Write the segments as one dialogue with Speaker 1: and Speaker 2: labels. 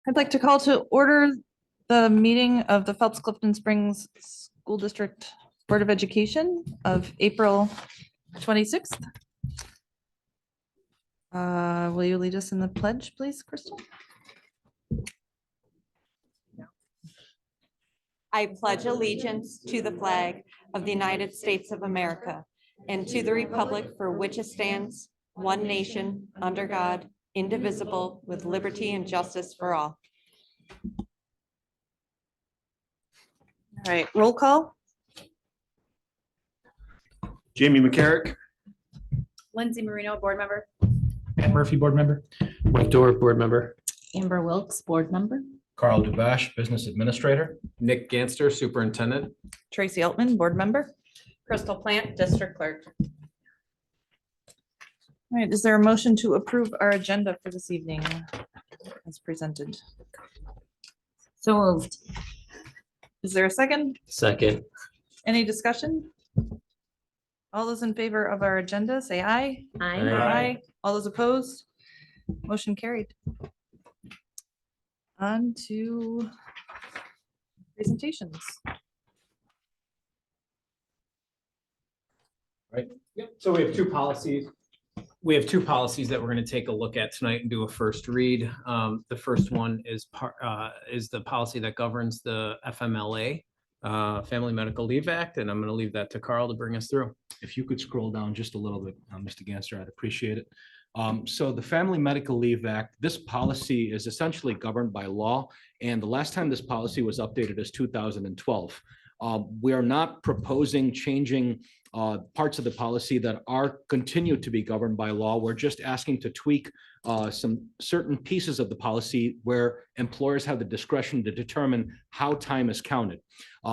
Speaker 1: I'd like to call to order the meeting of the Phelps-Clifton Springs School District Board of Education of April 26th. Will you lead us in the pledge, please, Crystal?
Speaker 2: I pledge allegiance to the flag of the United States of America and to the republic for which it stands, one nation, under God, indivisible, with liberty and justice for all.
Speaker 1: All right, roll call.
Speaker 3: Jamie McCarrick.
Speaker 4: Lindsay Marino, board member.
Speaker 5: Matt Murphy, board member.
Speaker 6: Mike Dorr, board member.
Speaker 4: Amber Wilkes, board member.
Speaker 5: Carl Dubash, business administrator.
Speaker 6: Nick Ganster, superintendent.
Speaker 1: Tracy Altman, board member.
Speaker 2: Crystal Plant, district clerk.
Speaker 1: All right, is there a motion to approve our agenda for this evening as presented?
Speaker 4: So moved.
Speaker 1: Is there a second?
Speaker 6: Second.
Speaker 1: Any discussion? All those in favor of our agenda, say aye.
Speaker 6: Aye.
Speaker 1: All those opposed? Motion carried. On to presentations.
Speaker 7: Yep, so we have two policies. We have two policies that we're going to take a look at tonight and do a first read. The first one is the policy that governs the FMLA, Family Medical Leave Act, and I'm going to leave that to Carl to bring us through.
Speaker 5: If you could scroll down just a little bit, Mr. Ganster, I'd appreciate it. So the Family Medical Leave Act, this policy is essentially governed by law, and the last time this policy was updated is 2012. We are not proposing changing parts of the policy that are continued to be governed by law. We're just asking to tweak some certain pieces of the policy where employers have the discretion to determine how time is counted.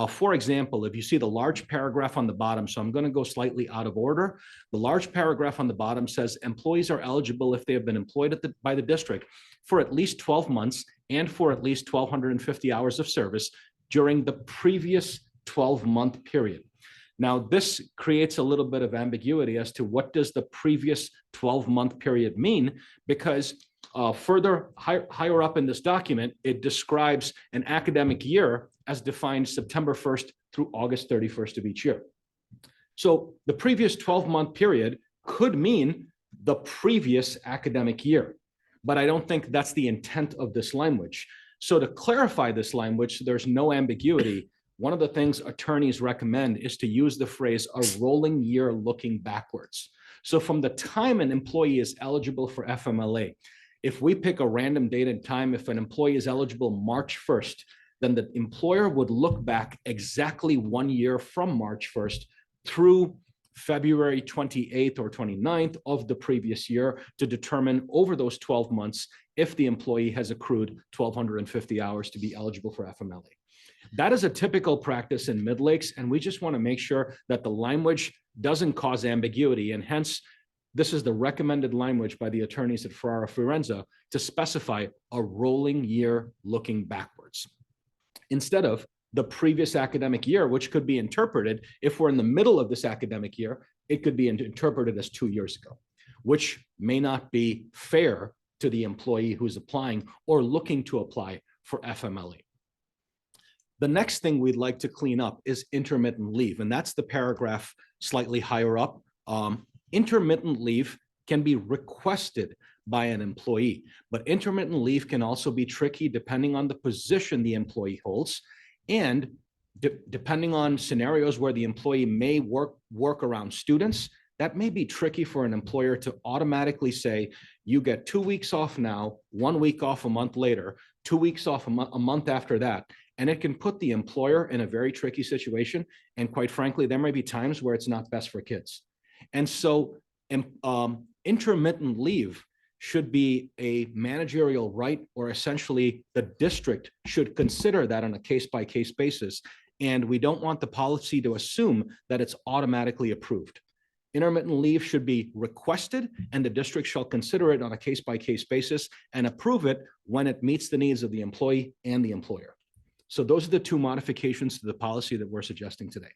Speaker 5: For example, if you see the large paragraph on the bottom, so I'm going to go slightly out of order. The large paragraph on the bottom says employees are eligible if they have been employed by the district for at least 12 months and for at least 1,250 hours of service during the previous 12-month period. Now, this creates a little bit of ambiguity as to what does the previous 12-month period mean, because further higher up in this document, it describes an academic year as defined September 1st through August 31st of each year. So the previous 12-month period could mean the previous academic year, but I don't think that's the intent of this language. So to clarify this language, so there's no ambiguity, one of the things attorneys recommend is to use the phrase a rolling year looking backwards. So from the time an employee is eligible for FMLA, if we pick a random date and time, if an employee is eligible March 1st, then the employer would look back exactly 1 year from March 1st through February 28th or 29th of the previous year to determine over those 12 months if the employee has accrued 1,250 hours to be eligible for FMLA. That is a typical practice in Mid Lakes, and we just want to make sure that the language doesn't cause ambiguity, and hence this is the recommended language by the attorneys at Ferrara Fiorenza to specify a rolling year looking backwards instead of the previous academic year, which could be interpreted, if we're in the middle of this academic year, it could be interpreted as 2 years ago, which may not be fair to the employee who's applying or looking to apply for FMLA. The next thing we'd like to clean up is intermittent leave, and that's the paragraph slightly higher up. Intermittent leave can be requested by an employee, but intermittent leave can also be tricky depending on the position the employee holds, and depending on scenarios where the employee may work around students, that may be tricky for an employer to automatically say, you get 2 weeks off now, 1 week off a month later, 2 weeks off a month after that. And it can put the employer in a very tricky situation. And quite frankly, there may be times where it's not best for kids. And so intermittent leave should be a managerial right, or essentially the district should consider that on a case-by-case basis. And we don't want the policy to assume that it's automatically approved. Intermittent leave should be requested, and the district shall consider it on a case-by-case basis and approve it when it meets the needs of the employee and the employer. So those are the two modifications to the policy that we're suggesting today.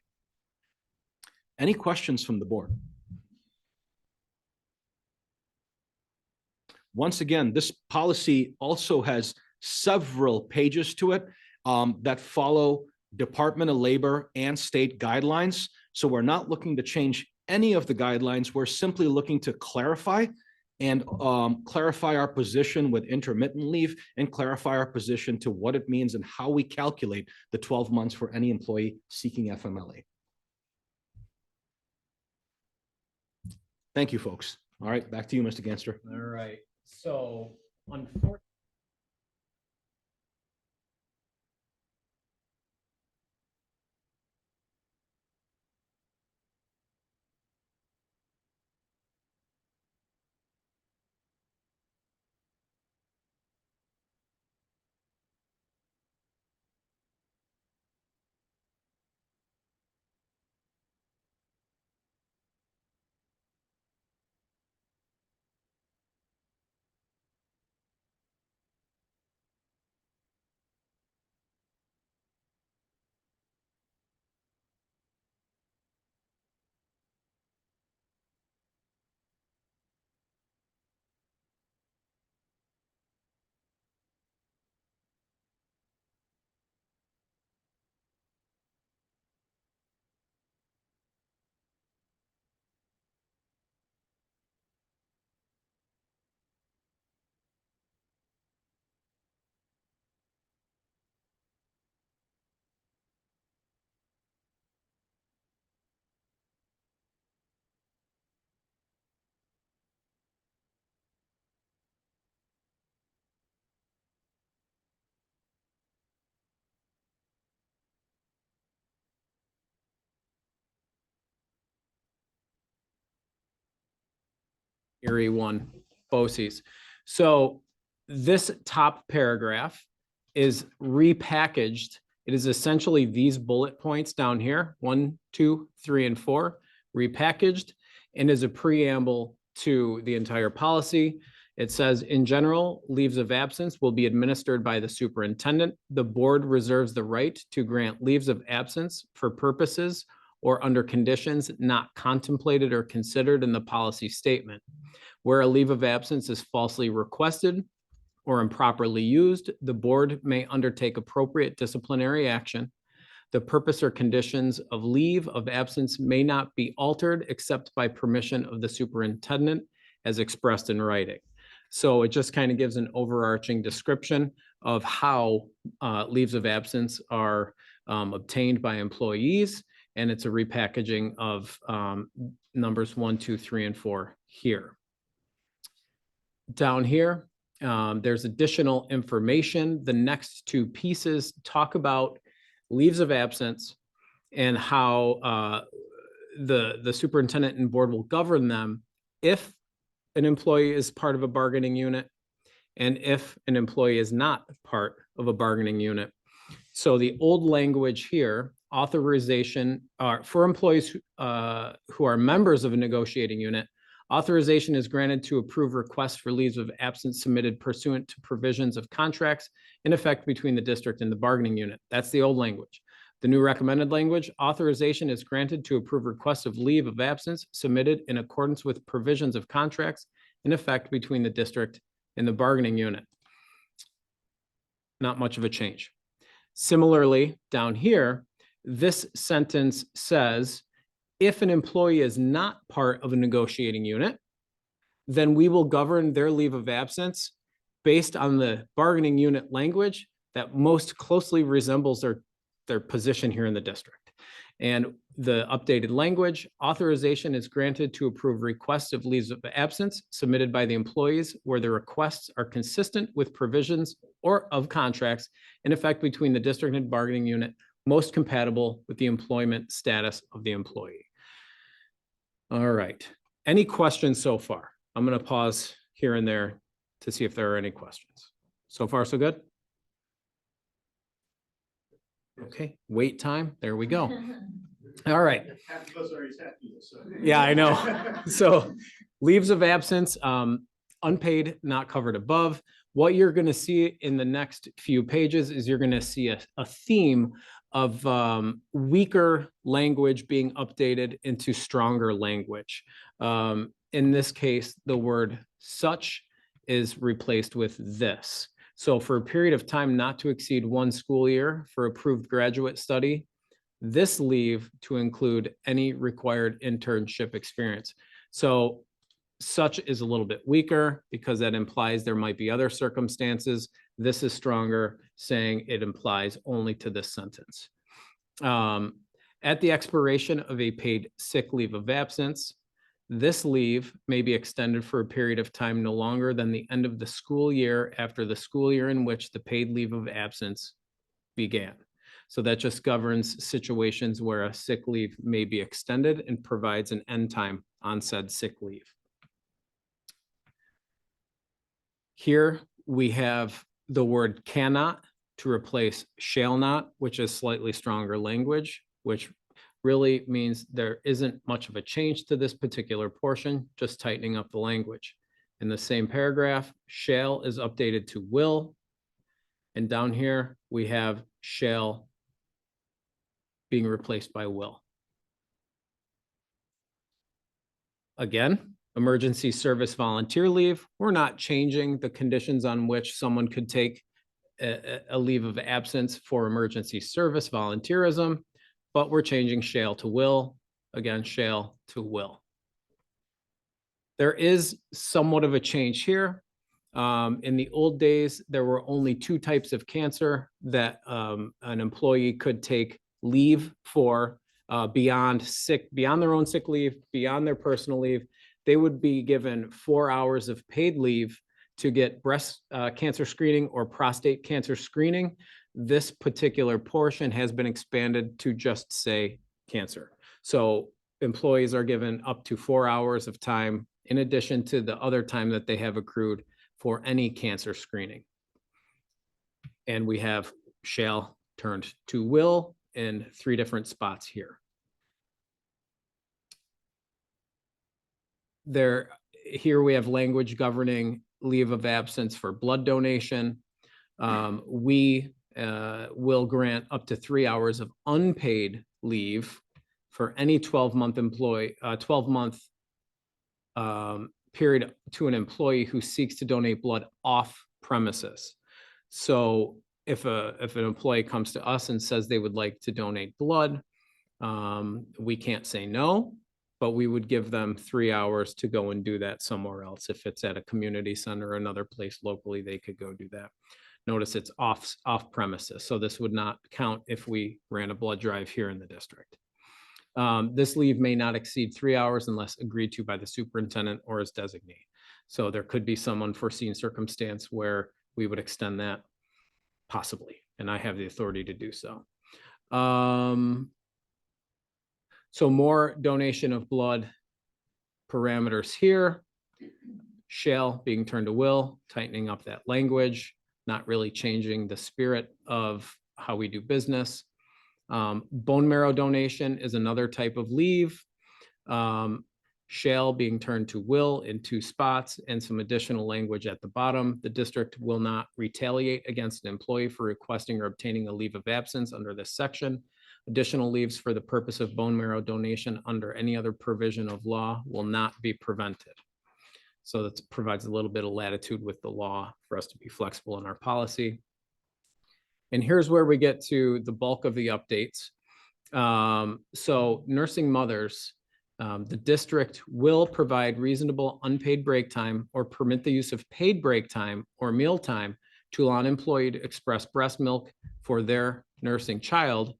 Speaker 5: Any questions from the board? Once again, this policy also has several pages to it that follow Department of Labor and state guidelines. So we're not looking to change any of the guidelines. We're simply looking to clarify and clarify our position with intermittent leave and clarify our position to what it means and how we calculate the 12 months for any employee seeking FMLA. Thank you, folks. All right, back to you, Mr. Ganster.
Speaker 7: All right, so unfortunately. Erie one, BOCES. So this top paragraph is repackaged. It is essentially these bullet points down here, 1, 2, 3, and 4, repackaged, and is a preamble to the entire policy. It says, in general, leaves of absence will be administered by the superintendent. The board reserves the right to grant leaves of absence for purposes or under conditions not contemplated or considered in the policy statement. Where a leave of absence is falsely requested or improperly used, the board may undertake appropriate disciplinary action. The purpose or conditions of leave of absence may not be altered except by permission of the superintendent as expressed in writing. So it just kind of gives an overarching description of how leaves of absence are obtained by employees. And it's a repackaging of numbers 1, 2, 3, and 4 here. Down here, there's additional information. The next two pieces talk about leaves of absence and how the superintendent and board will govern them if an employee is part of a bargaining unit and if an employee is not part of a bargaining unit. So the old language here, authorization for employees who are members of a negotiating unit, authorization is granted to approve requests for leaves of absence submitted pursuant to provisions of contracts in effect between the district and the bargaining unit. That's the old language. The new recommended language, authorization is granted to approve requests of leave of absence submitted in accordance with provisions of contracts in effect between the district and the bargaining unit. Not much of a change. Similarly, down here, this sentence says, if an employee is not part of a negotiating unit, then we will govern their leave of absence based on the bargaining unit language that most closely resembles their position here in the district. And the updated language, authorization is granted to approve requests of leaves of absence submitted by the employees where the requests are consistent with provisions or of contracts in effect between the district and bargaining unit, most compatible with the employment status of the employee. All right. Any questions so far? I'm going to pause here and there to see if there are any questions. So far, so good? Okay, wait time. There we go. All right. Yeah, I know. So leaves of absence, unpaid, not covered above. What you're going to see in the next few pages is you're going to see a theme of weaker language being updated into stronger language. In this case, the word such is replaced with this. So for a period of time not to exceed 1 school year for approved graduate study, this leave to include any required internship experience. So such is a little bit weaker because that implies there might be other circumstances. This is stronger, saying it implies only to this sentence. At the expiration of a paid sick leave of absence, this leave may be extended for a period of time no longer than the end of the school year after the school year in which the paid leave of absence began. So that just governs situations where a sick leave may be extended and provides an end time on said sick leave. Here we have the word cannot to replace shall not, which is slightly stronger language, which really means there isn't much of a change to this particular portion, just tightening up the language. In the same paragraph, shall is updated to will. And down here, we have shall being replaced by will. Again, emergency service volunteer leave. We're not changing the conditions on which someone could take a leave of absence for emergency service volunteerism, but we're changing shall to will. Again, shall to will. There is somewhat of a change here. In the old days, there were only 2 types of cancer that an employee could take leave for beyond their own sick leave, beyond their personal leave. They would be given 4 hours of paid leave to get breast cancer screening or prostate cancer screening. This particular portion has been expanded to just say cancer. So employees are given up to 4 hours of time in addition to the other time that they have accrued for any cancer screening. And we have shall turned to will in 3 different spots here. Here we have language governing leave of absence for blood donation. We will grant up to 3 hours of unpaid leave for any 12-month employee, 12-month period to an employee who seeks to donate blood off premises. So if an employee comes to us and says they would like to donate blood, we can't say no, but we would give them 3 hours to go and do that somewhere else. If it's at a community center or another place locally, they could go do that. Notice it's off premises. So this would not count if we ran a blood drive here in the district. This leave may not exceed 3 hours unless agreed to by the superintendent or his designee. So there could be some unforeseen circumstance where we would extend that possibly, and I have the authority to do so. So more donation of blood parameters here. Shall being turned to will, tightening up that language, not really changing the spirit of how we do business. Bone marrow donation is another type of leave. Shall being turned to will in 2 spots and some additional language at the bottom. The district will not retaliate against an employee for requesting or obtaining a leave of absence under this section. Additional leaves for the purpose of bone marrow donation under any other provision of law will not be prevented. So that provides a little bit of latitude with the law for us to be flexible in our policy. And here's where we get to the bulk of the updates. So nursing mothers, the district will provide reasonable unpaid break time or permit the use of paid break time or meal time to allow an employee to express breast milk for their nursing child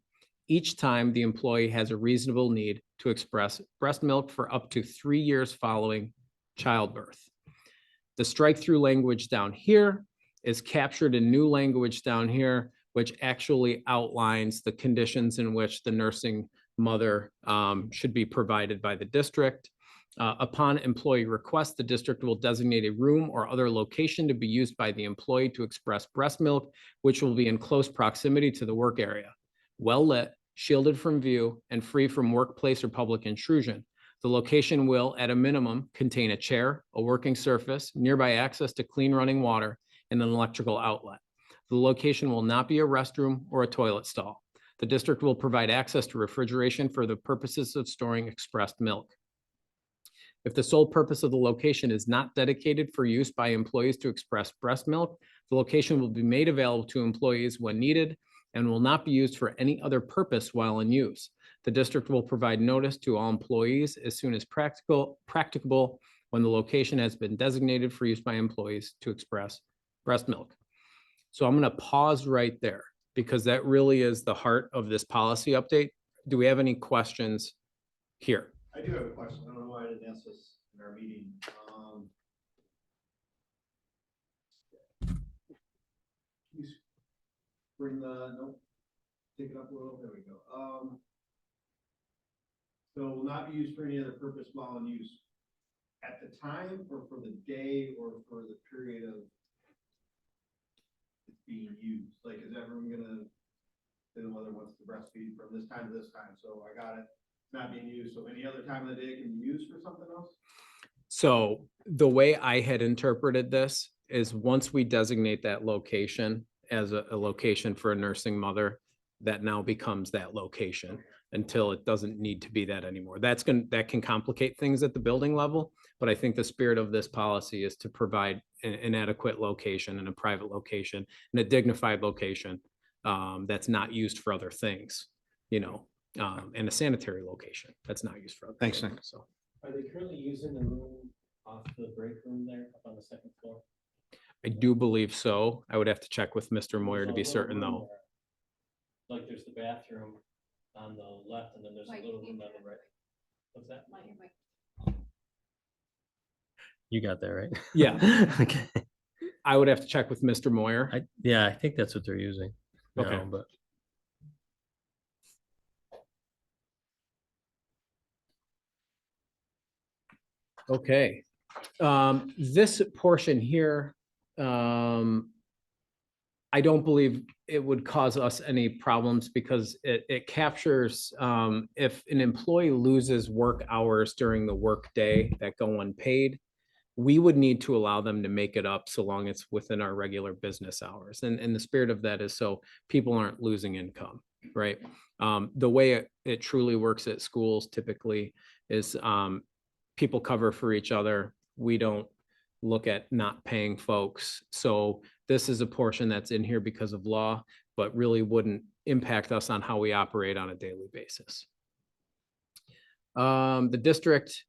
Speaker 7: each time the employee has a reasonable need to express breast milk for up to 3 years following childbirth. The strike-through language down here is captured in new language down here, which actually outlines the conditions in which the nursing mother should be provided by the district. Upon employee request, the district will designate a room or other location to be used by the employee to express breast milk, which will be in close proximity to the work area, well lit, shielded from view, and free from workplace or public intrusion. The location will, at a minimum, contain a chair, a working surface, nearby access to clean running water, and an electrical outlet. The location will not be a restroom or a toilet stall. The district will provide access to refrigeration for the purposes of storing expressed milk. If the sole purpose of the location is not dedicated for use by employees to express breast milk, The location will be made available to employees when needed and will not be used for any other purpose while in use. The district will provide notice to all employees as soon as practicable when the location has been designated for use by employees to express breast milk. So I'm going to pause right there because that really is the heart of this policy update. Do we have any questions here?
Speaker 3: I do have a question. I don't know why I didn't ask this in our meeting. Can you bring the, nope, take it up a little, there we go. So will not be used for any other purpose while in use at the time or for the day or for the period of it's being used? Like, is everyone gonna, say the mother wants to breastfeed from this time to this time, so I got it, it's not being used, so any other time of the day it can be used for something else?
Speaker 7: So the way I had interpreted this is once we designate that location as a location for a nursing mother, that now becomes that location until it doesn't need to be that anymore. That can complicate things at the building level, but I think the spirit of this policy is to provide an adequate location and a private location and a dignified location that's not used for other things, you know, and a sanitary location that's not used for other
Speaker 3: Thanks,
Speaker 7: things.
Speaker 3: Nick.
Speaker 7: So.
Speaker 8: Are they currently using the room off the break room there up on the second floor?
Speaker 7: I do believe so. I would have to check with Mr. Moyer to
Speaker 8: There's a
Speaker 7: be
Speaker 8: little
Speaker 7: certain
Speaker 8: room
Speaker 7: though.
Speaker 8: there. Like there's the bathroom on the left and then there's a little room on the right. What's that?
Speaker 6: You got that right?
Speaker 7: Yeah.
Speaker 6: Okay.
Speaker 7: I would have to check with Mr. Moyer.
Speaker 6: Yeah, I think that's what they're using.
Speaker 7: Okay.
Speaker 6: now, But
Speaker 7: Okay. This portion here, I don't believe it would cause us any problems because it captures if an employee loses work hours during the workday that go unpaid, we would need to allow them to make it up so long it's within our regular business hours. And the spirit of that is so people aren't losing income, right? The way it truly works at schools typically is people cover for each other. We don't look at not paying folks. So this is a portion that's in here because of law, but really wouldn't impact us on how we operate on a daily basis. The district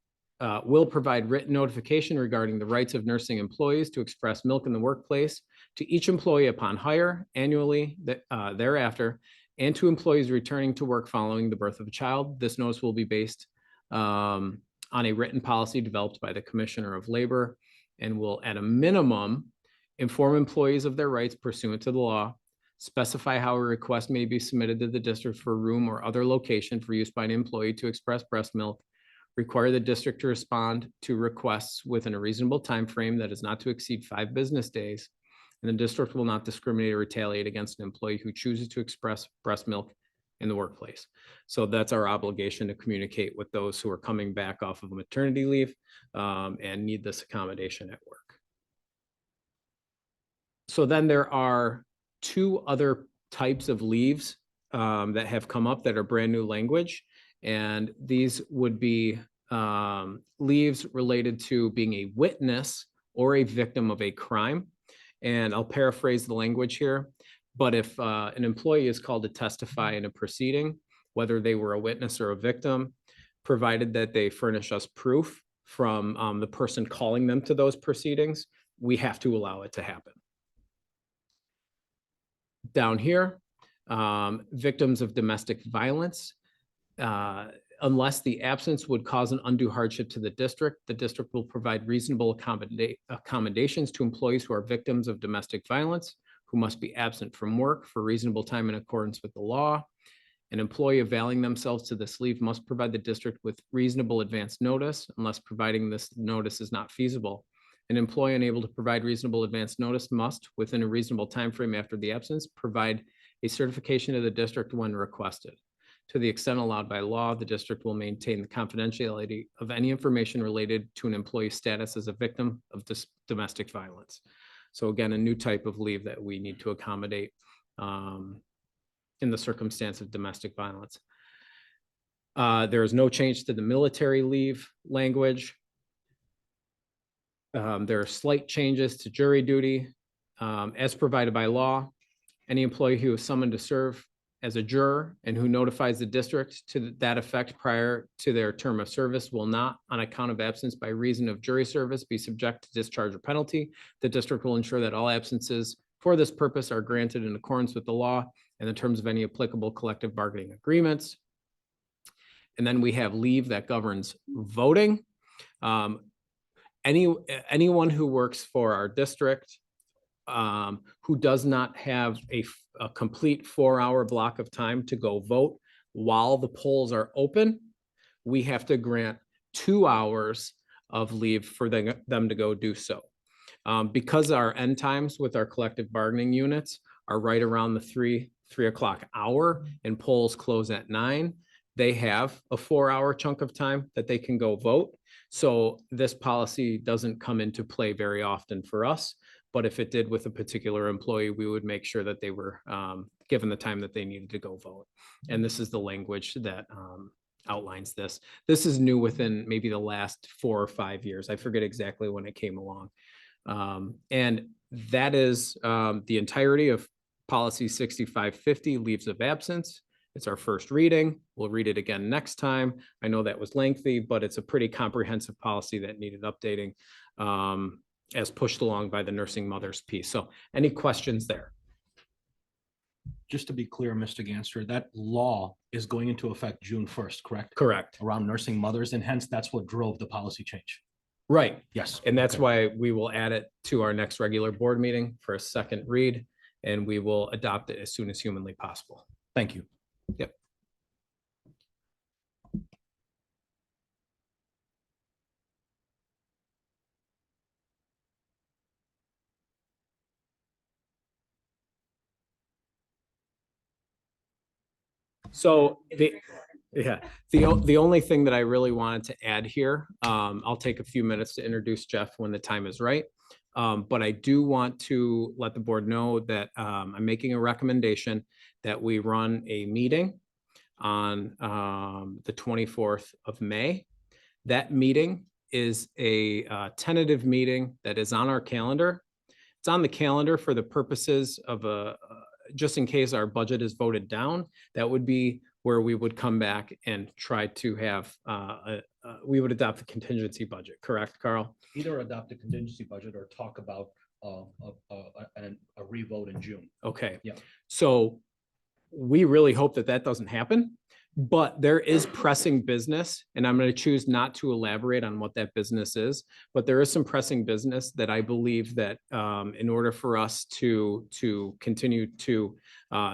Speaker 7: will provide written notification regarding the rights of nursing employees to express milk in the workplace to each employee upon hire annually thereafter, and to employees returning to work following the birth of a child. This notice will be based on a written policy developed by the Commissioner of Labor and will, at a minimum, inform employees of their rights pursuant to the law, specify how a request may be submitted to the district for a room or other location for use by an employee to express breast milk, require the district to respond to requests within a reasonable time frame that is not to exceed 5 business days, and the district will not discriminate or retaliate against an employee who chooses to express breast milk in the workplace. So that's our obligation to communicate with those who are coming back off of maternity leave and need this accommodation at work. So then there are 2 other types of leaves that have come up that are brand new language. And these would be leaves related to being a witness or a victim of a crime. And I'll paraphrase the language here. But if an employee is called to testify in a proceeding, whether they were a witness or a victim, provided that they furnish us proof from the person calling them to those proceedings, we have to allow it to happen. Down here, victims of domestic violence, unless the absence would cause an undue hardship to the district will provide reasonable accommodations to employees who are victims of domestic violence, who must be absent from work for reasonable time in accordance with the law. An employee availing themselves to this leave must provide the district with reasonable advance notice, unless providing this notice is not feasible. An employee unable to provide reasonable advance notice must, within a reasonable time frame after the absence, provide a certification to the district when requested. To the extent allowed by law, the district will maintain the confidentiality of any information related to an employee's status as a victim of domestic violence. So again, a new type of leave that we need to accommodate in the circumstance of domestic violence. There is no change to the military leave language. There are slight changes to jury duty. As provided by law, any employee who is summoned to serve as a juror and who notifies the district to that effect prior to their term of service will not, on account of absence by reason of jury service, be subject to discharge or penalty. The district will ensure that all absences for this purpose are granted in accordance with the law and the terms of any applicable collective bargaining agreements. And then we have leave that governs voting. Anyone who works for our district who does not have a complete 4-hour block of time to go vote while the polls are open, we have to grant 2 hours of leave for them to go do so. Because our end times with our collective bargaining units are right around the 3 o'clock hour and polls close at 9, they have a 4-hour chunk of time that they can go vote. So this policy doesn't come into play very often for us. But if it did with a particular employee, we would make sure that they were given the time that they needed to go vote. And this is the language that outlines this. This is new within maybe the last 4 or 5 years. I forget exactly when it came along. And that is the entirety of policy 6550, leaves of absence. It's our first reading. We'll read it again next time. I know that was lengthy, but it's a pretty comprehensive policy that needed updating. As pushed along by the nursing mothers piece. So any questions there?
Speaker 5: Just to be clear, Mr. Ganster, that law is going into effect June 1st, correct?
Speaker 7: Correct.
Speaker 5: Around nursing mothers, and hence that's what drove the policy change.
Speaker 7: Right.
Speaker 5: Yes.
Speaker 7: And that's
Speaker 5: Okay.
Speaker 7: why we will add it to our next regular board meeting for a second read, and we will adopt it as soon as humanly possible.
Speaker 5: Thank you.
Speaker 7: Yep. So the only thing that I really wanted to add here, I'll take a few minutes to introduce Jeff when the time is right. But I do want to let the board know that I'm making a recommendation that we run a meeting on the 24th of May. That meeting is a tentative meeting that is on our calendar. It's on the calendar for the purposes of just in case our budget is voted down. That would be where we would come back and try to have, we would adopt the contingency budget, correct, Carl?
Speaker 5: Either adopt a contingency budget or talk about a revote in June.
Speaker 7: Okay.
Speaker 5: Yeah.
Speaker 7: So we really hope that that doesn't happen, but there is pressing business, and I'm going to choose not to elaborate on what that business is, but there is some pressing business that I believe that in order for us to continue to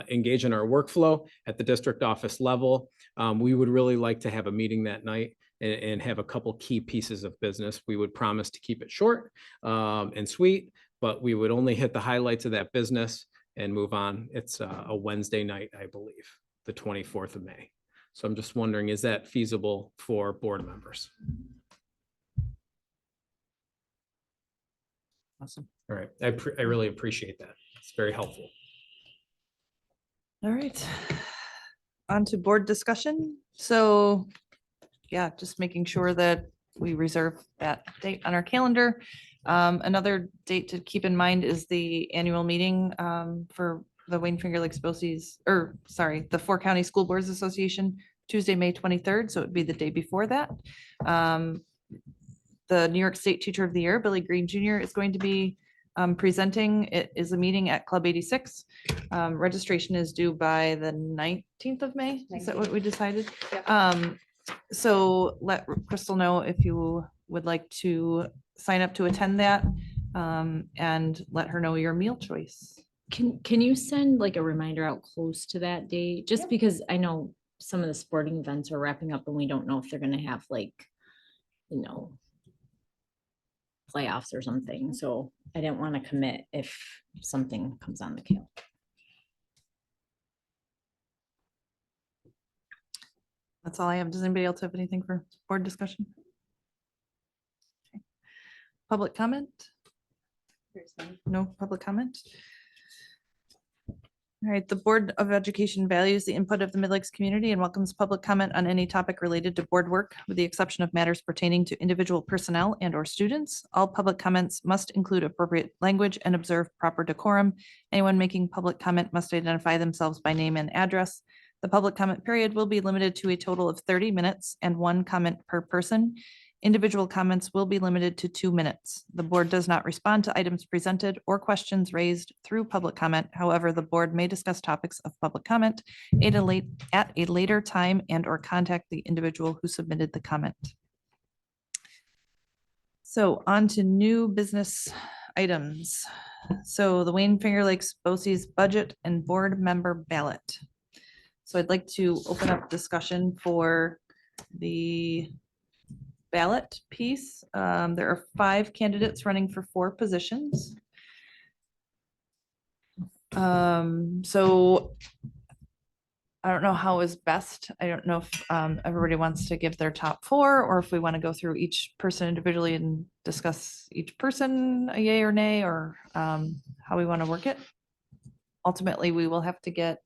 Speaker 7: engage in our workflow at the district office level, we would really like to have a meeting that night and have a couple key pieces of business. We would promise to keep it short and sweet, but we would only hit the highlights of that business and move on. It's a Wednesday night, I believe, the 24th of May. So I'm just wondering, is that feasible for board members?
Speaker 5: Awesome.
Speaker 7: All right, I really appreciate that. It's very helpful.
Speaker 1: All right. On to board discussion. So, yeah, just making sure that we reserve that date on our calendar. Another date to keep in mind is the annual meeting for the Wayne Finger Lakes BOCES, or sorry, the 4 County School Boards Association, Tuesday, May 23rd. So it would be the day before that. The New York State Teacher of the Year, Billy Green Jr. is going to be presenting. It is a meeting at Club 86. Registration is due by the 19th of May. Is that what we decided? So let Crystal know if you would like to sign up to attend that, and let her know your meal choice.
Speaker 4: Can you send like a reminder out close to that date? Just
Speaker 1: Yep.
Speaker 4: because I know some of the sporting events are wrapping up and we don't know if they're gonna have like, you know, playoffs or something. So I didn't want to commit if something comes on the calendar.
Speaker 1: That's all I have. Does anybody else have anything for board discussion? Okay. Public comment? No public comment? All right, the Board of Education values the input of the Mid Lakes community and welcomes public comment on any topic related to board work, with the exception of matters pertaining to individual personnel and or students. All public comments must include appropriate language and observe proper decorum. Anyone making public comment must identify themselves by name and address. The public comment period will be limited to a total of 30 minutes and 1 comment per person. Individual comments will be limited to 2 minutes. The board does not respond to items presented or questions raised through public comment. However, the board may discuss topics of public comment at a later time and or contact the individual who submitted the comment. So on to new business items. So the Wayne Finger Lakes BOCES budget and board member ballot. So I'd like to open up discussion for the ballot piece. There are 5 candidates running for 4 positions. So I don't know how is best. I don't know if everybody wants to give their top 4 or if we want to go through each person individually and discuss each person a yay or nay, or how we want to work it. Ultimately, we will have to get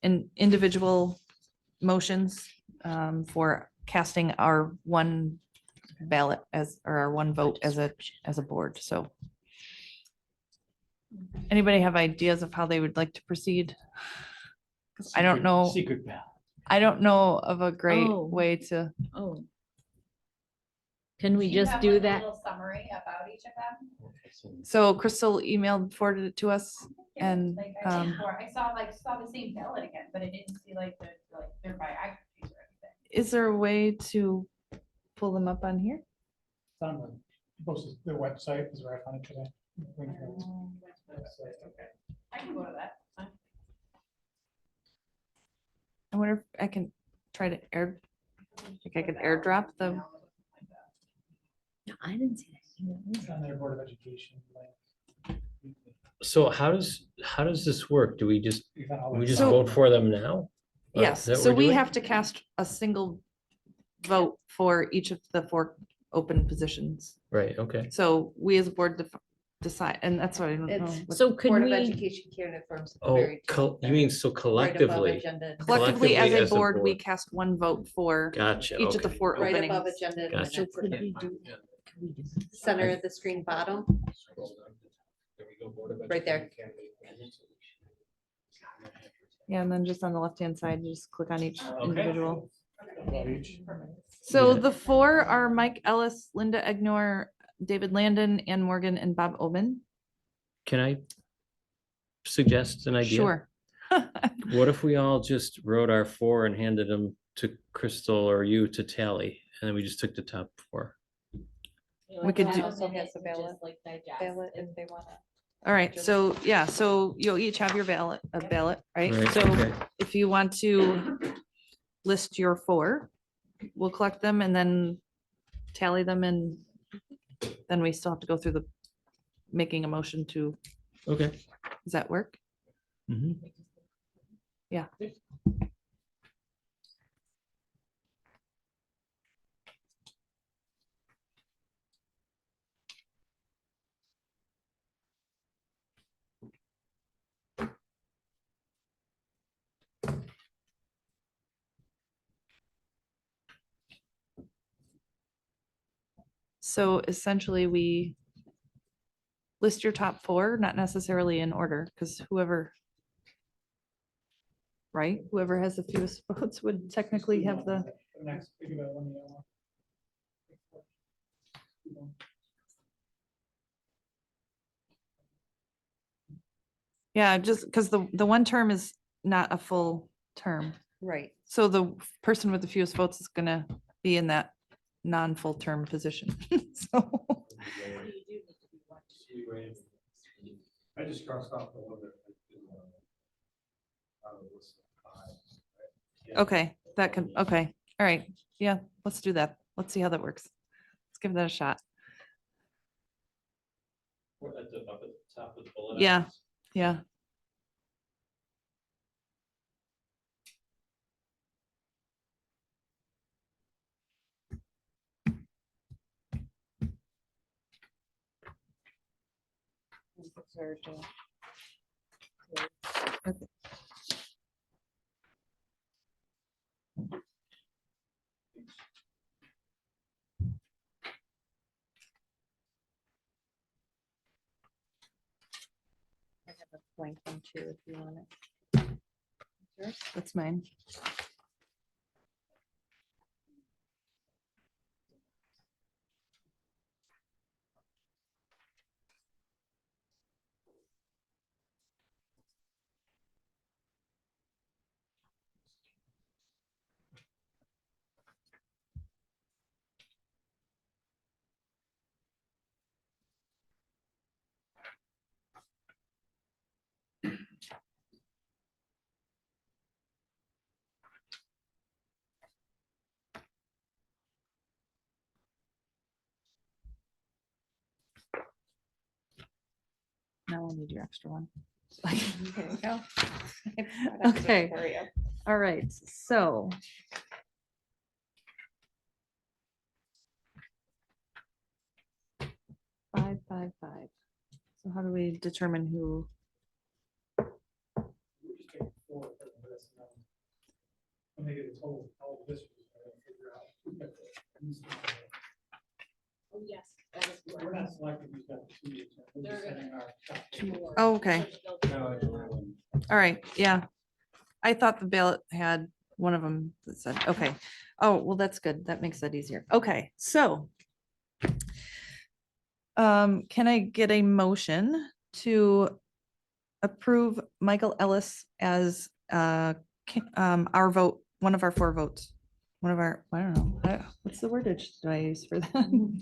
Speaker 1: an individual motions for casting our one ballot as, or our one vote as a board. So anybody have ideas of how they would like to proceed? 'Cause I don't know,
Speaker 8: Secret ballot.
Speaker 1: I don't know of a great
Speaker 4: Oh.
Speaker 1: way to,
Speaker 4: Oh. Can we just do that?
Speaker 9: Summary about each of them.
Speaker 1: so Crystal forwarded it to us, and
Speaker 9: Like, I saw the same ballot again, but I didn't see like their biographies or anything.
Speaker 1: is there a way to pull them up on here?
Speaker 10: On the, posted their website is where I found it today.
Speaker 9: Okay. I can go to that. Fine.
Speaker 1: I wonder if I can try to think I could airdrop the,
Speaker 4: No, I didn't see that.
Speaker 10: It's on their Board of Education link.
Speaker 6: So how does this work? Do we just
Speaker 10: You found all
Speaker 6: we
Speaker 10: the-
Speaker 6: just
Speaker 1: So-
Speaker 6: vote for them now?
Speaker 1: yes,
Speaker 6: Is that what
Speaker 1: so
Speaker 6: we're
Speaker 1: we
Speaker 6: doing?
Speaker 1: have to cast a single vote for each of the 4 open positions.
Speaker 6: Right, okay.
Speaker 1: So we as a board decide, and that's what I don't know.
Speaker 2: It's
Speaker 1: what-
Speaker 4: So could
Speaker 2: Board of
Speaker 4: we,
Speaker 2: Education candidate forms. at the
Speaker 6: Oh,
Speaker 2: very top
Speaker 6: you
Speaker 2: there,
Speaker 6: mean so
Speaker 2: right above
Speaker 6: collectively?
Speaker 2: agenda.
Speaker 1: Collectively, as
Speaker 6: collectively
Speaker 1: a board, we cast one vote for
Speaker 6: Gotcha,
Speaker 1: each of the
Speaker 6: okay.
Speaker 1: 4
Speaker 2: Right above
Speaker 1: openings.
Speaker 2: agenda.
Speaker 6: Gotcha.
Speaker 4: so could we do?
Speaker 2: Center of the screen bottom. Right there.
Speaker 1: Yeah, and then just on the left-hand side, you just click on each individual.
Speaker 10: About each.
Speaker 1: So
Speaker 6: Yeah.
Speaker 1: the 4 are Mike Ellis, Linda Egnor, David Landon, Ann Morgan, and Bob Oben.
Speaker 6: Can I suggest an idea?
Speaker 1: Sure.
Speaker 6: What if we all just wrote our 4 and handed them to Crystal or you to tally, and then we just took the top 4?
Speaker 1: We could do-
Speaker 2: Also has a ballot if they want it.
Speaker 1: All right, so yeah, so you'll each have your ballot, right?
Speaker 6: Right,
Speaker 1: So
Speaker 6: okay.
Speaker 1: if you want to list your 4, we'll collect them and then tally them, and then we still have to go through the making a motion to,
Speaker 6: Okay.
Speaker 1: does that work?
Speaker 6: Mhm.
Speaker 1: Yeah. So essentially, we list your top 4, not necessarily in order, because whoever, right, whoever has the fewest votes would technically have the,
Speaker 10: Next, figure out one, yeah.
Speaker 1: yeah, just because the one term is not a full term.
Speaker 2: Right.
Speaker 1: So the person with the fewest votes is gonna be in that non-full term position. So,
Speaker 3: I just crossed off the one that. out of the list of 5, right?
Speaker 1: okay, that can, okay, all right, yeah, let's do that. Let's see how that works. Let's give that a shot.
Speaker 8: We're at the, up at the top of the bullet.
Speaker 1: Yeah.
Speaker 8: items.
Speaker 1: Yeah.
Speaker 4: blank one too, if you want it.
Speaker 1: That's mine. Now we'll need your extra one.
Speaker 2: There you go.
Speaker 1: Okay. All right, so. Five, five, five. So how do we determine who?
Speaker 10: When they get a total, all of this, we're gonna figure out who got who's got the-
Speaker 4: Oh, yes. that is
Speaker 10: We're
Speaker 4: correct.
Speaker 10: not selecting who's got the two, we're just
Speaker 4: They're
Speaker 10: setting our top
Speaker 4: Two
Speaker 10: two.
Speaker 4: more.
Speaker 1: Oh, okay. All right, yeah. I thought the ballot had one of them that said, okay. Oh, well, that's good. That makes that easier. Okay, so. Can I get a motion to approve Michael Ellis as our vote, one of our 4 votes? One of our, I don't know, what's the wordage do I use for that?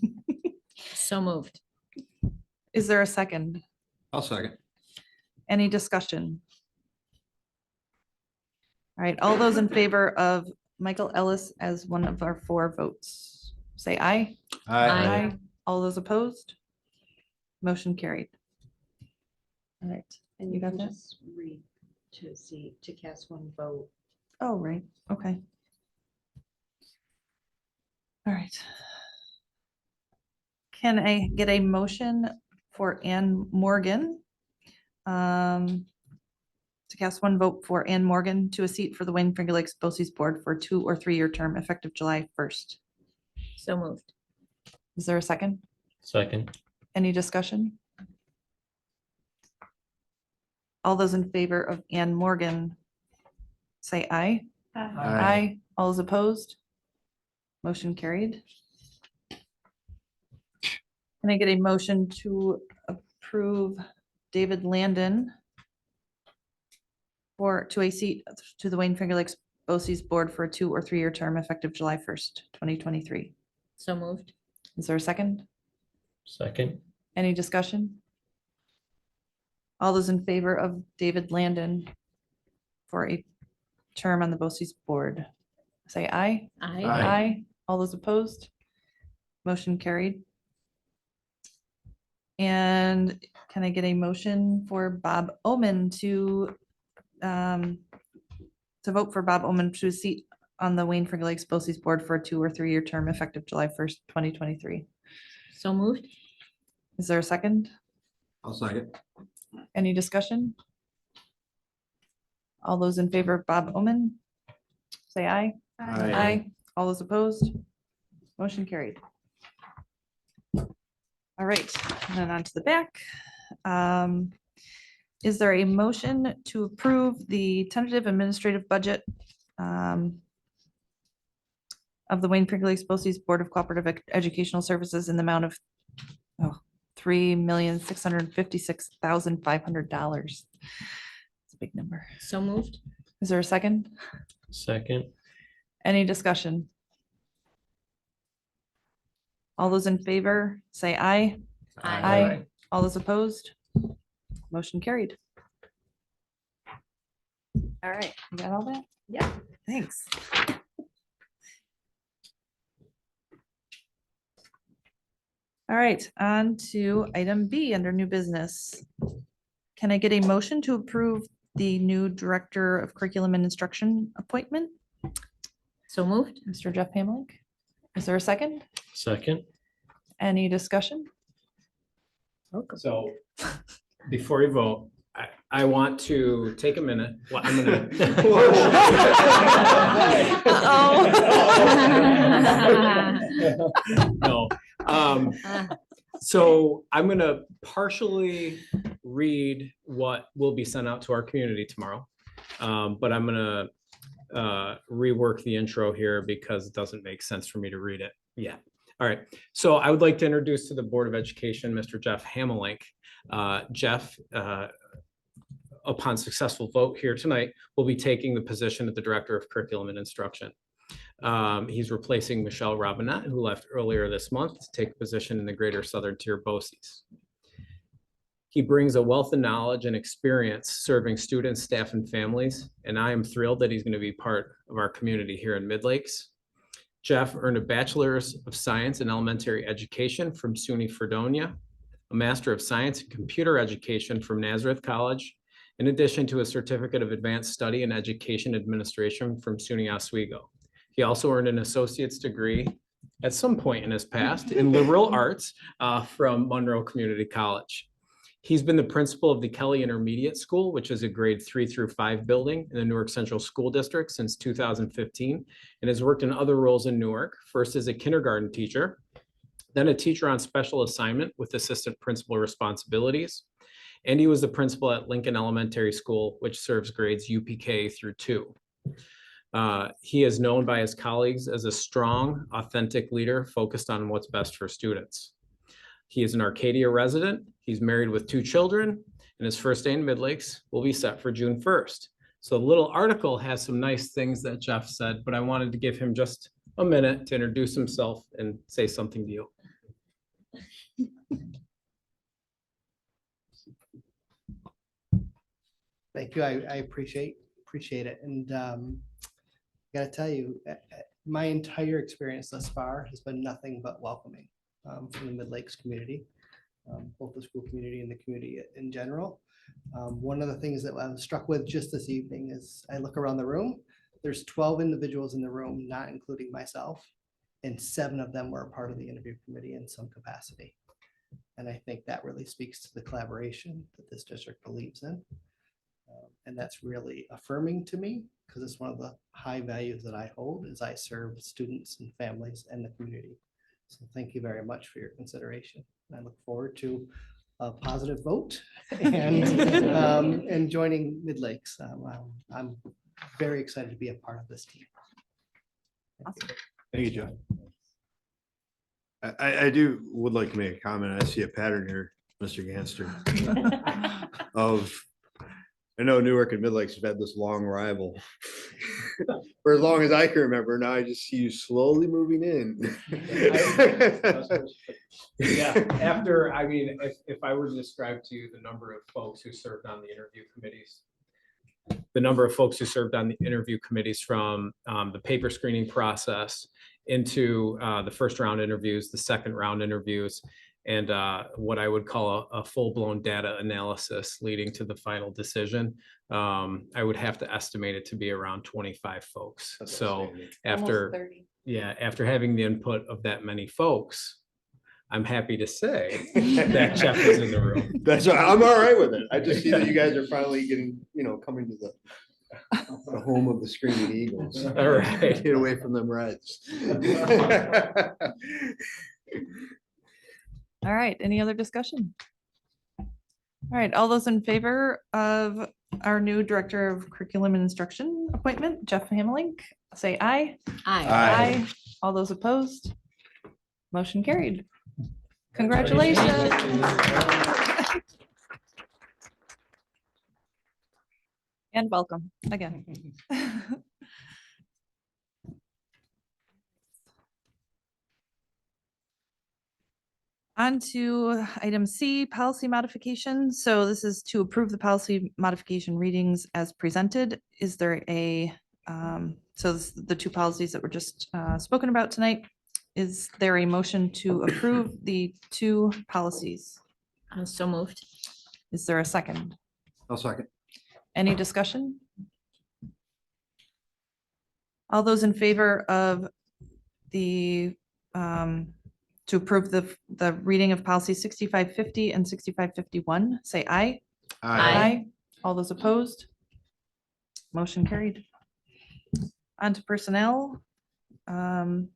Speaker 4: So moved.
Speaker 1: Is there a second?
Speaker 6: I'll second.
Speaker 1: Any discussion? All right, all those in favor of Michael Ellis as one of our 4 votes, say aye.
Speaker 4: Aye.
Speaker 1: All those opposed? Motion carried. All right,
Speaker 11: And
Speaker 1: You
Speaker 11: you
Speaker 1: got
Speaker 11: can
Speaker 1: that?
Speaker 11: just read to see, to cast one vote.
Speaker 1: oh, right, okay. All right. Can I get a motion for Ann Morgan? To cast one vote for Ann Morgan to a seat for the Wayne Finger Lakes BOCES Board for a 2 or 3 year term effective July 1st.
Speaker 4: So moved.
Speaker 1: Is there a second?
Speaker 6: Second.
Speaker 1: Any discussion? All those in favor of Ann Morgan, say aye. Aye. All those opposed? Motion carried. Can I get a motion to approve David Landon to a seat to the Wayne Finger Lakes BOCES Board for a 2 or 3 year term effective July 1st, 2023?
Speaker 4: So moved.
Speaker 1: Is there a second?
Speaker 6: Second.
Speaker 1: Any discussion? All those in favor of David Landon for a term on the BOCES Board, say aye.
Speaker 4: Aye.
Speaker 1: Aye. All those opposed? Motion carried. And can I get a motion for Bob Omen to vote for Bob Omen to a seat on the Wayne Finger Lakes BOCES Board for a 2 or 3 year term effective July 1st, 2023?
Speaker 4: So moved.
Speaker 1: Is there a second?
Speaker 6: I'll second.
Speaker 1: Any discussion? All those in favor of Bob Omen, say aye. Aye. All those opposed? Motion carried. All right, and then on to the back. Is there a motion to approve the tentative administrative budget of the Wayne Finger Lakes BOCES Board of Cooperative Educational Services in the amount of $3,656,500? It's a big number.
Speaker 4: So moved.
Speaker 1: Is there a second?
Speaker 6: Second.
Speaker 1: Any discussion? All those in favor, say aye. Aye. All those opposed? Motion carried. All right, you got all that?
Speaker 11: Yeah.
Speaker 1: Thanks. All right, on to item B under new business. Can I get a motion to approve the new Director of Curriculum and Instruction appointment?
Speaker 4: So moved.
Speaker 1: Mr. Jeff Pamlick? Is there a second?
Speaker 6: Second.
Speaker 1: Any discussion?
Speaker 7: So before you vote, I want to take a minute. Well, I'm gonna. No. So I'm gonna partially read what will be sent out to our community tomorrow. But I'm gonna rework the intro here because it doesn't make sense for me to read it. Yeah. All right. So I would like to introduce to the Board of Education, Mr. Jeff Hamelink. Jeff, upon successful vote here tonight, will be taking the position of the Director of Curriculum and Instruction. He's replacing Michelle Robinette, who left earlier this month to take a position in the Greater Southern Tier BOCES. He brings a wealth of knowledge and experience serving students, staff, and families, and I am thrilled that he's going to be part of our community here in Mid Lakes. Jeff earned a Bachelor's of Science in Elementary Education from SUNY Fredonia, a Master of Science in Computer Education from Nazareth College, in addition to a Certificate of Advanced Study in Education Administration from SUNY Oswego. He also earned an associate's degree at some point in his past in liberal arts from Monroe Community College. He's been the principal of the Kelly Intermediate School, which is a grade 3 through 5 building in the Newark Central School District since 2015, and has worked in other roles in Newark, first as a kindergarten teacher, then a teacher on special assignment with assistant principal responsibilities. And he was the principal at Lincoln Elementary School, which serves grades UPK through 2. He is known by his colleagues as a strong, authentic leader focused on what's best for students. He is an Arcadia resident. He's married with 2 children, and his first day in Mid Lakes will be set for June 1st. So the little article has some nice things that Jeff said, but I wanted to give him just a minute to introduce himself and say something to you.
Speaker 12: Thank you. I appreciate it. And I gotta tell you, my entire experience thus far has been nothing but welcoming from the Mid Lakes community, both the school community and the community in general. One of the things that I was struck with just this evening is I look around the room, there's 12 individuals in the room, not including myself, and 7 of them were a part of the interview committee in some capacity. And I think that really speaks to the collaboration that this district believes in. And that's really affirming to me because it's one of the high values that I hold as I serve students and families and the community. So thank you very much for your consideration. I look forward to a positive vote and joining Mid Lakes. I'm very excited to be a part of this team.
Speaker 5: Thank you, Jeff.
Speaker 13: I would like to make a comment. I see a pattern here, Mr. Ganster, I know Newark and Mid Lakes have had this long rival for as long as I can remember. Now I just see you slowly moving in.
Speaker 7: Yeah, after, I mean, if I were to describe to you the number of folks who served on the interview committees, from the paper screening process into the first round interviews, the second round interviews, and what I would call a full-blown data analysis leading to the final decision, I would have to estimate it to be around 25 folks.
Speaker 13: That's
Speaker 7: So
Speaker 13: outstanding.
Speaker 7: after, after having the input of that many folks, I'm happy to say that Jeff is in the room.
Speaker 13: That's right. I'm all right with it. I just see that you guys are finally getting, coming to the home of the Screaming Eagles.
Speaker 7: All right.
Speaker 13: Get away from them Reds.
Speaker 1: All right, any other discussion? All right, all those in favor of our new Director of Curriculum and Instruction appointment, Jeff Hamelink, say aye.
Speaker 4: Aye.
Speaker 1: All those opposed? Motion carried. Congratulations. And welcome again. On to item C, policy modification. So this is to approve the policy modification readings as presented. Is there a, so this, the 2 policies that were just spoken about tonight, is there a motion to approve the 2 policies?
Speaker 4: So moved.
Speaker 1: Is there a second?
Speaker 13: I'll second.
Speaker 1: Any discussion? All those in favor of the to approve the reading of policy 6550 and 6551, say aye.
Speaker 4: Aye.
Speaker 1: All those opposed? Motion carried. On to personnel. Can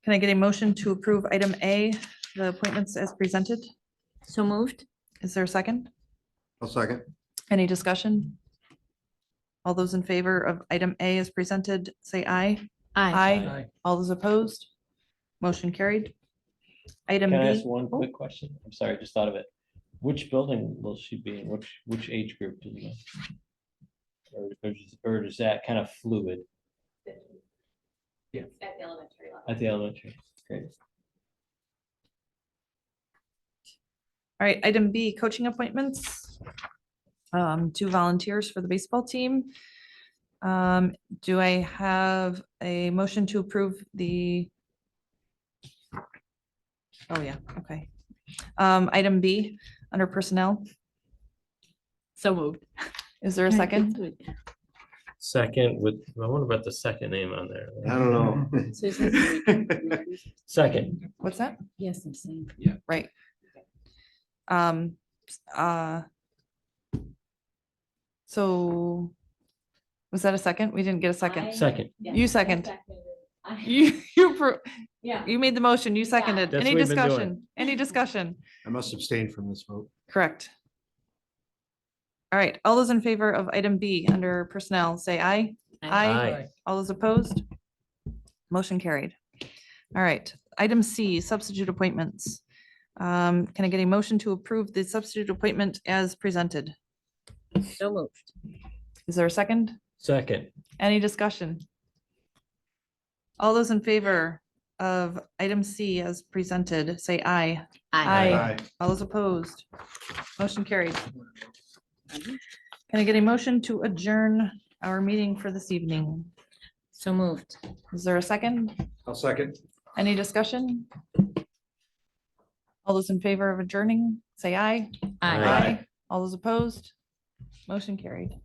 Speaker 1: I get a motion to approve item A, the appointments as presented?
Speaker 4: So moved.
Speaker 1: Is there a second?
Speaker 13: I'll second.
Speaker 1: Any discussion? All those in favor of item A as presented, say aye.
Speaker 4: Aye.
Speaker 1: All those opposed? Motion carried. Item
Speaker 8: Can I
Speaker 1: B.
Speaker 8: ask one
Speaker 1: Oh,
Speaker 8: quick question? I'm sorry, I just thought of it. Which building will she be in? Which age group do you know? Or is that kind of fluid
Speaker 9: At the elementary level.
Speaker 8: at the elementary? Great.
Speaker 1: All right, item B, coaching appointments. 2 volunteers for the baseball team. Do I have a motion to approve the? Oh, yeah, okay. Item B, under personnel.
Speaker 4: So moved.
Speaker 1: Is there a second?
Speaker 6: Second with, I wonder about the second name on there.
Speaker 13: I don't know.
Speaker 6: Second,
Speaker 1: What's that?
Speaker 4: Yes, I'm saying.
Speaker 1: Right. So was that a second? We didn't get a second.
Speaker 6: second.
Speaker 1: You second. You
Speaker 9: Yeah.
Speaker 1: you made the motion, you seconded.
Speaker 6: That's
Speaker 1: Any
Speaker 6: what we've been doing.
Speaker 1: discussion? Any discussion?
Speaker 13: I must abstain from this vote.
Speaker 1: Correct. All right, all those in favor of item B under personnel, say aye.
Speaker 6: Aye.
Speaker 1: All those opposed? Motion carried. All right, item C, substitute appointments. Can I get a motion to approve the substitute appointment as presented?
Speaker 4: So moved.
Speaker 1: Is there a second?
Speaker 6: Second.
Speaker 1: Any discussion? All those in favor of item C as presented, say aye.
Speaker 13: Aye.
Speaker 1: All those opposed? Motion carried. Can I get a motion to adjourn our meeting for this evening?
Speaker 4: So moved.
Speaker 1: Is there a second?
Speaker 13: I'll second.
Speaker 1: Any discussion? All those in favor of adjourning, say aye.
Speaker 6: Aye.
Speaker 1: All those opposed? Motion carried.